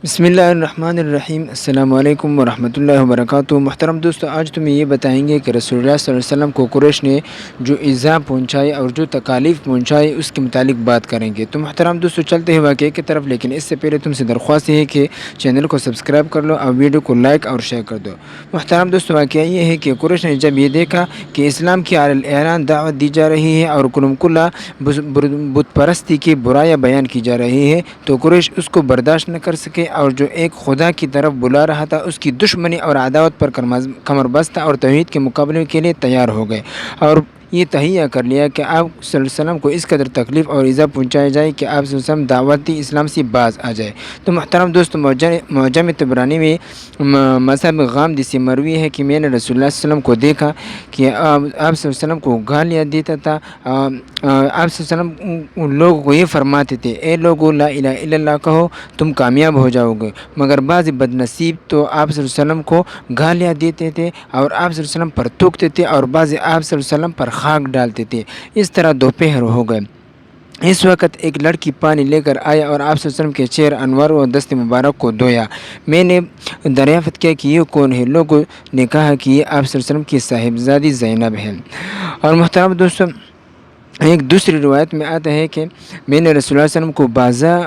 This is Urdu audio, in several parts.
بسم اللہ الرحمن الرحیم۔ السلام علیکم ورحمۃ اللہ وبرکاتہ۔ محترم دوستو، آج تمہیں یہ بتائیں گے کہ رسول اللہ صلی اللہ علیہ وسلم کو قریش نے جو ایذا پہنچائی اور جو تکالیف پہنچائی اس کے متعلق بات کریں گے۔ تو محترم دوستو، چلتے ہیں واقعے کی طرف، لیکن اس سے پہلے تم سے درخواست ہے کہ چینل کو سبسکرائب کر لو اور ویڈیو کو لائک اور شیئر کر دو۔ محترم دوستو، واقعہ یہ ہے کہ قریش نے جب یہ دیکھا کہ اسلام کی علی الاعلان دعوت دی جا رہی ہے اور کلا بت پرستی کی برائیاں بیان کی جا رہی ہے، تو قریش اس کو برداشت نہ کر سکے اور جو ایک خدا کی طرف بلا رہا تھا اس کی دشمنی اور عداوت پر کمر بستہ اور توحید کے مقابلے کے لیے تیار ہو گئے، اور یہ تہیہ کر لیا کہ آپ صلی اللہ علیہ وسلم کو اس قدر تکلیف اور ایذا پہنچائی جائے کہ آپ صلی اللہ علیہ وسلم دعوتی اسلام سے باز آ جائے۔ تو محترم دوستو، معجم طبرانی میں مذہب غامدی سے مروی ہے کہ میں نے رسول اللہ صلی اللہ علیہ وسلم کو دیکھا کہ آپ صلی اللہ علیہ وسلم کو گالیاں دیتا تھا۔ آپ صلی اللہ علیہ وسلم لوگوں کو یہ فرماتے تھے، اے لوگو لا الہ الا اللہ کہو تم کامیاب ہو جاؤ گے، مگر بعض بد نصیب تو آپ صلی اللہ علیہ وسلم کو گالیاں دیتے تھے اور آپ صلی اللہ علیہ وسلم پر تھوکتے تھے اور بعض آپ صلی اللہ علیہ وسلم پر خاک ڈالتے تھے۔ اس طرح دوپہر ہو گئے۔ اس وقت ایک لڑکی پانی لے کر آیا اور آپ صلی اللہ علیہ وسلم کے چہرے انوار و دست مبارک کو دھویا۔ میں نے دریافت کیا کہ یہ کون ہے؟ لوگوں نے کہا کہ یہ آپ صلی اللہ علیہ وسلم کی صاحبزادی زینب ہے۔ اور محترم دوستو، ایک دوسری روایت میں آتا ہے کہ میں نے رسول اللہ صلی اللہ علیہ وسلم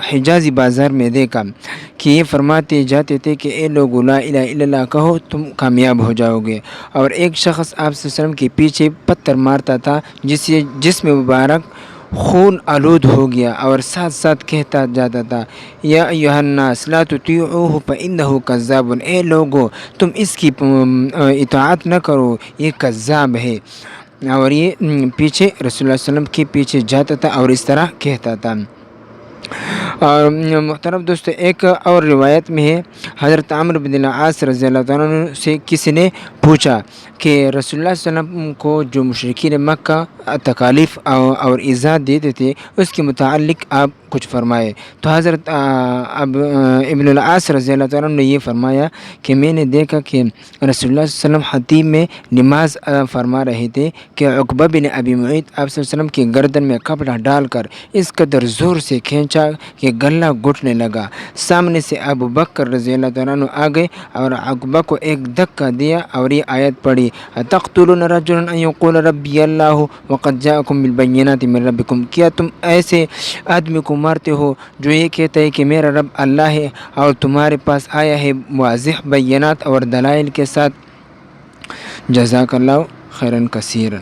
کو حجازی بازار میں دیکھا کہ یہ فرماتے جاتے تھے کہ اے لوگو لا الہ الا اللہ کہو تم کامیاب ہو جاؤ گے، اور ایک شخص آپ صلی اللہ علیہ وسلم کے پیچھے پتھر مارتا تھا جس میں مبارک خون آلود ہو گیا، اور ساتھ ساتھ کہتا جاتا تھا یا ایھا الناس لا تطیعوہ فانہ کذاب، اے لوگو تم اس کی اطاعت نہ کرو، یہ کذاب ہے، اور یہ پیچھے رسول اللہ صلی اللہ علیہ وسلم کے پیچھے جاتا تھا اور اس طرح کہتا تھا۔ اور محترم دوستو، ایک اور روایت میں ہے حضرت عمرو بن العاص رضی اللہ تعالیٰ عنہ سے کسی نے پوچھا کہ رسول اللہ صلی اللہ علیہ وسلم کو جو مشرکین مکہ تکالیف اور ایذا دیتے تھے اس کے متعلق آپ کچھ فرمائے۔ تو حضرت ابن العاص رضی اللہ تعالیٰ عنہ نے یہ فرمایا کہ میں نے دیکھا کہ رسول اللہ صلی اللہ علیہ وسلم حتیم میں نماز فرما رہے تھے کہ عقبہ بن ابی معیط آپ صلی اللہ علیہ وسلم کی گردن میں کپڑا ڈال کر اس قدر زور سے کھینچا کہ گلا گھٹنے لگا۔ سامنے سے ابو بکر رضی اللہ تعالیٰ عنہ آ گئے اور عقبہ کو ایک دھکا دیا اور یہ آیت پڑھی، اتقتلون رجلا ان یقول ربی اللہ وقد جاءکم بالبینات من ربکم، کیا تم ایسے آدمی کو مارتے ہو جو یہ کہتا ہے کہ میرا رب اللہ ہے اور تمہارے پاس آیا ہے واضح بینات اور دلائل کے ساتھ؟ جزاک اللہ خیرا کثیرا۔